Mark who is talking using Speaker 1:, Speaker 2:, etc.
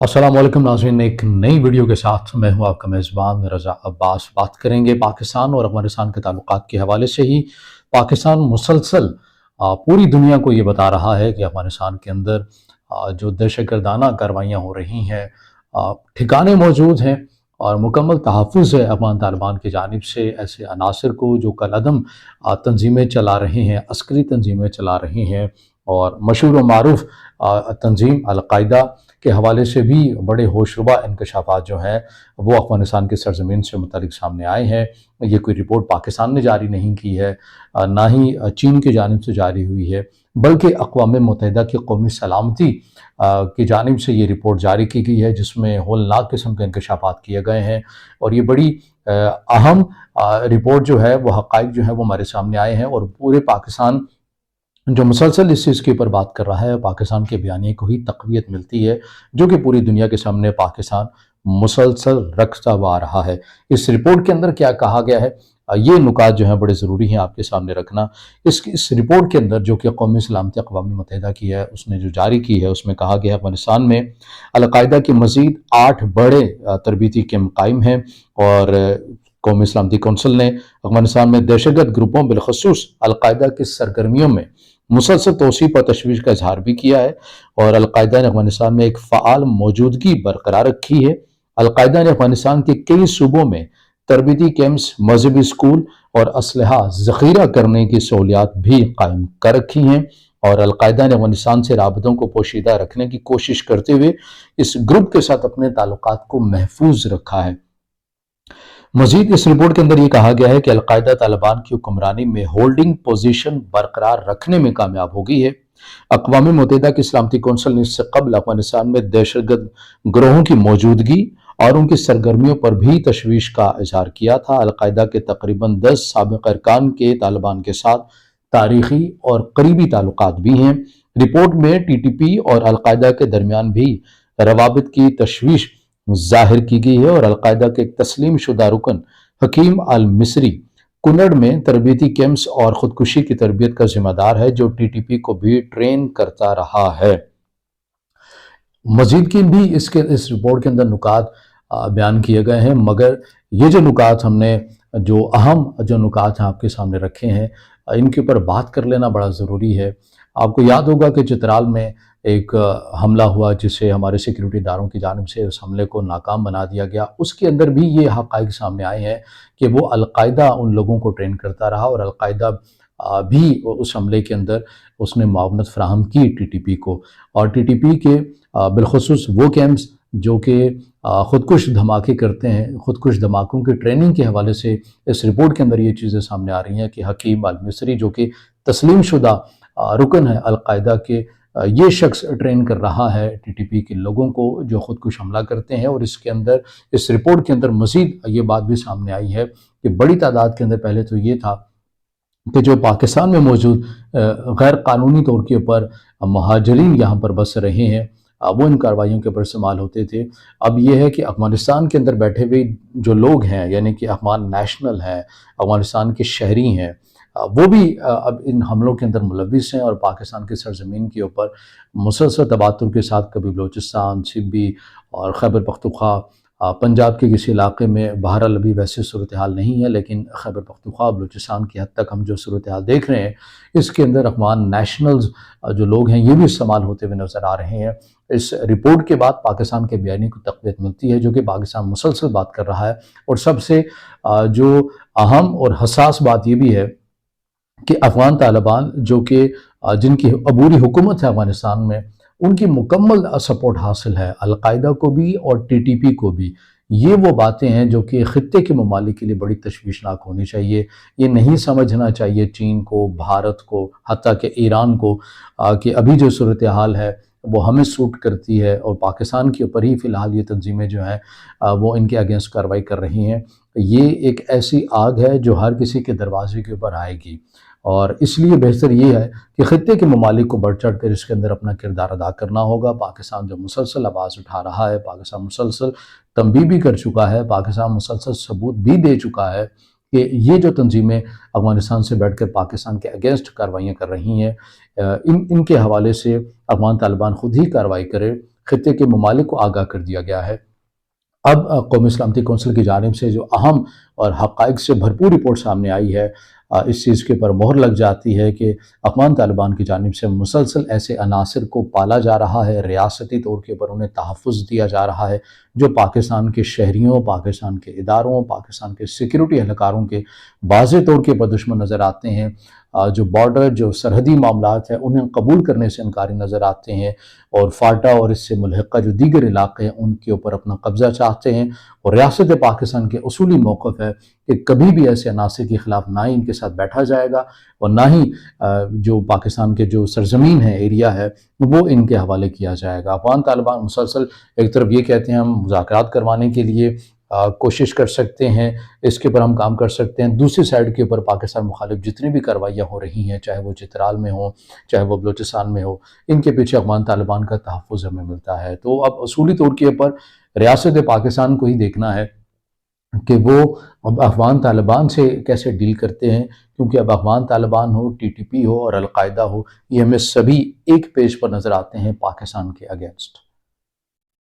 Speaker 1: अस्सलाम वालेकुम नाज़रीन, एक नई वीडियो के साथ मैं हूं आपका मेज़बान रज़ा अब्बास। बात करेंगे पाकिस्तान और अफ़गानिस्तान के ताल्लुकात के हवाले से ही। पाकिस्तान मुसलसल पूरी दुनिया को ये बता रहा है कि अफ़गानिस्तान के अंदर जो दहशतगर्दाना कार्रवाइयाँ हो रही हैं, ठिकाने मौजूद हैं और मुकम्मल तहफ़्फ़ुज़ है अफ़गान तालिबान की जानिब से ऐसे अनासर को जो कलअदम तंज़ीमें चला रहे हैं, अस्करी तंज़ीमें चला रहे हैं। और मशहूर व मारूफ़ तंज़ीम अल-कायदा के हवाले से भी बड़े होशरुबा इंकशाफात जो हैं वो अफ़गानिस्तान की सरज़मीन से मुतालिक सामने आए हैं। ये कोई रिपोर्ट पाकिस्तान ने जारी नहीं की है, ना ही चीन की जानिब से जारी हुई है, बल्कि अक़वाम मुत्तहिदा की कौमी सलामती की जानिब से ये रिपोर्ट जारी की गई है, जिसमें होलनाक किस्म के इंकशाफात किए गए हैं। और ये बड़ी अहम रिपोर्ट जो है वो हक़ाइक़ जो है वो हमारे सामने आए हैं। और पूरे पाकिस्तान जो मुसलसल इस चीज़ के ऊपर बात कर रहा है, पाकिस्तान के बयानिए को ही तक़वियत मिलती है, जो कि पूरी दुनिया के सामने पाकिस्तान मुसलसल रखता हुआ आ रहा है। इस रिपोर्ट के अंदर क्या कहा गया है, ये नुकात जो हैं बड़े ज़रूरी हैं आपके सामने रखना। इस रिपोर्ट के अंदर जो कि कौमी सलामती अक़वाम मुत्तहिदा की है, उसने जो जारी की है, उसमें कहा गया है अफ़गानिस्तान में अल-कायदा की मज़ीद 8 बड़े तरबीती कैंप कायम हैं। और कौमी सलामती कौंसिल ने अफ़गानिस्तान में दहशतगर्द ग्रुपों बिलख़ुसूस अल-कायदा की सरगर्मियों में मुसलसल तोसी पर तशवीश का इजहार भी किया है। और अल-कायदा ने अफ़गानिस्तान में एक फ़आल मौजूदगी बरकरार रखी है। अल-कायदा ने अफ़गानिस्तान के कई सूबों में तरबीती कैंप्स, मजहबी स्कूल और असलहा ज़ख़ीरा करने की सहूलियात भी कायम कर रखी हैं। और अल-कायदा ने अफ़गानिस्तान से राबतों को पोशीदा रखने की कोशिश करते हुए इस ग्रुप के साथ अपने ताल्लुकात को महफूज रखा है। मजीद इस रिपोर्ट के अंदर ये कहा गया है कि अल-कायदा तालिबान की हुक्मरानी में होल्डिंग पोजीशन बरकरार रखने में कामयाब हो गई है। अक़वाम मुत्तहिदा की सलामती कौंसिल ने इससे कबल अफ़गानिस्तान में दहशतगर्द गिरोहों की मौजूदगी और उनकी सरगर्मियों पर भी तशवीश का इजहार किया था। अल-कायदा के तकरीबन 10 साबिक़ अरकान के तालिबान के साथ तारीखी और करीबी ताल्लुकात भी हैं। रिपोर्ट में TTP और अल-कायदा के दरमियान भी रवाबित की तशवीश ज़ाहिर की गई है। और अल-कायदा के एक तस्लीम शुदा रुकन हकीम अल मिस्री कुनड़ में तरबीती कैंप्स और खुदकुशी की तरबियत का जिम्मेदार है, जो TTP को भी ट्रेन करता रहा है। मजीद की भी इस रिपोर्ट के अंदर नुकात बयान किए गए हैं, मगर ये जो नुकात हमने जो अहम जो नुकात हैं आपके सामने रखे हैं, इनके ऊपर बात कर लेना बड़ा ज़रूरी है। आपको याद होगा कि चित्राल में एक हमला हुआ, जिसे हमारे सिक्योरिटी इदारों की जानिब से उस हमले को नाकाम बना दिया गया। उसके अंदर भी ये हक़ाइक़ सामने आए हैं कि वो अल-कायदा उन लोगों को ट्रेन करता रहा और अल-कायदा भी उस हमले के अंदर उसने मुआवनत फ़राहम की TTP को। और TTP के बिलख़ुसूस वो कैंप्स जो कि ख़ुदकुश धमाके करते हैं, ख़ुदकुश धमाकों की ट्रेनिंग के हवाले से इस रिपोर्ट के अंदर ये चीज़ें सामने आ रही हैं कि हकीम अल मिस्री, जो कि तस्लीम शुदा रुकन है अल-कायदा के, ये शख्स ट्रेन कर रहा है TTP के लोगों को जो ख़ुदकुश हमला करते हैं। और इसके अंदर इस रिपोर्ट के अंदर मज़ीद ये बात भी सामने आई है कि बड़ी तादाद के अंदर पहले तो ये था कि जो पाकिस्तान में मौजूद गैर कानूनी तौर के ऊपर महाजरीन यहाँ पर बस रहे हैं, वो इन कार्रवाइयों के ऊपर इस्तेमाल होते थे। अब ये है कि अफ़गानिस्तान के अंदर बैठे हुए जो लोग हैं, यानी कि अफ़गान नेशनल हैं, अफ़गानिस्तान के शहरी हैं, वो भी अब इन हमलों के अंदर मुलविस हैं। और पाकिस्तान की सरज़मीन के ऊपर मुसलसल तबादुर के साथ कभी बलूचिस्तान, सिब्बी और खैबर पख्तूनख्वा, पंजाब के किसी इलाके में, बहरहाल अभी वैसे सूरत हाल नहीं है, लेकिन खैबर पख्तूनख्वा, बलूचिस्तान की हद तक हम जो सूरत हाल देख रहे हैं, इसके अंदर अफ़गान नेशनल्स जो लोग हैं ये भी इस्तेमाल होते हुए नज़र आ रहे हैं। इस रिपोर्ट के बाद पाकिस्तान के बयानी को तक़वियत मिलती है, जो कि पाकिस्तान मुसलसल बात कर रहा है। और सबसे जो अहम और हसास बात ये भी है कि अफ़गान तालिबान जो कि जिनकी अबूरी हुकूमत है अफ़गानिस्तान में, उनकी मुकम्मल सपोर्ट हासिल है अल-कायदा को भी और TTP को भी। ये वो बातें हैं जो कि ख़ित्ते के ममालिक के लिए बड़ी तशवीशनाक होनी चाहिए। ये नहीं समझना चाहिए चीन को, भारत को, हत्ता कि ईरान को, कि अभी जो सूरत हाल है वो हमें सूट करती है और पाकिस्तान के ऊपर ही फ़िलहाल ये तंजीमें जो हैं वो इनके अगेंस्ट कार्रवाई कर रही हैं। ये एक ऐसी आग है जो हर किसी के दरवाजे के ऊपर आएगी। और इसलिए बेहतर ये है कि ख़ित्ते के ममालिक को बढ़ चढ़ कर इसके अंदर अपना किरदार अदा करना होगा। पाकिस्तान जो मुसलसल आवाज़ उठा रहा है, पाकिस्तान मुसलसल तंबीह भी कर चुका है, पाकिस्तान मुसलसल सबूत भी दे चुका है कि ये जो तंजीमें अफ़गानिस्तान से बैठ कर पाकिस्तान के अगेंस्ट कार्रवाइयाँ कर रही हैं, इनके हवाले से अफ़गान तालिबान ख़ुद ही कार्रवाई करे। खत्े के ममालिक को आगाह कर दिया गया है। अब कौमी सलामती कौंसिल की जानिब से जो अहम और हक़ाइक़ से भरपूर रिपोर्ट सामने आई है, इस चीज़ के ऊपर मोहर लग जाती है कि अफ़गान तालिबान की जानिब से मुसलसल ऐसे अनासर को पाला जा रहा है, रियासती तौर के ऊपर उन्हें तहफ़्फ़ुज़ दिया जा रहा है, जो पाकिस्तान के शहरियों, पाकिस्तान के इदारों, पाकिस्तान के सिक्योरिटी एहलकारों के वाज़ेह तौर के ऊपर दुश्मन नज़र आते हैं। जो बॉर्डर, जो सरहदी मामलात हैं, उन्हें कबूल करने से इनकारी नज़र आते हैं, और फाटा और इससे मुल्हिक़ा जो दीगर इलाक़े हैं उनके ऊपर अपना कब्ज़ा चाहते हैं। और रियासत पाकिस्तान के उसूली मौक़िफ़ है कि कभी भी ऐसे अनासर के ख़िलाफ़ ना ही इनके साथ बैठा जाएगा और ना ही जो पाकिस्तान के जो सरज़मीन है, एरिया है, वो इनके हवाले किया जाएगा। अफ़गान तालिबान मुसलसल एक तरफ ये कहते हैं हम मुज़ाकरात करवाने के लिए कोशिश कर सकते हैं, इसके ऊपर हम काम कर सकते हैं। दूसरी साइड के ऊपर पाकिस्तान मुखालिफ जितनी भी कार्रवाइयाँ हो रही हैं, चाहे वो चित्राल में हो, चाहे वो बलूचिस्तान में हो, इनके पीछे अफ़गान तालिबान का तहफ़्फ़ुज़ हमें मिलता है। तो अब उसूली तौर के ऊपर रियासत पाकिस्तान को ही देखना है कि वो अब अफ़गान तालिबान से कैसे डील करते हैं, क्योंकि अब अफ़गान तालिबान हो, TTP हो और अल-कायदा हो, ये हमें सभी एक पेज पर नज़र आते हैं पाकिस्तान के अगेंस्ट।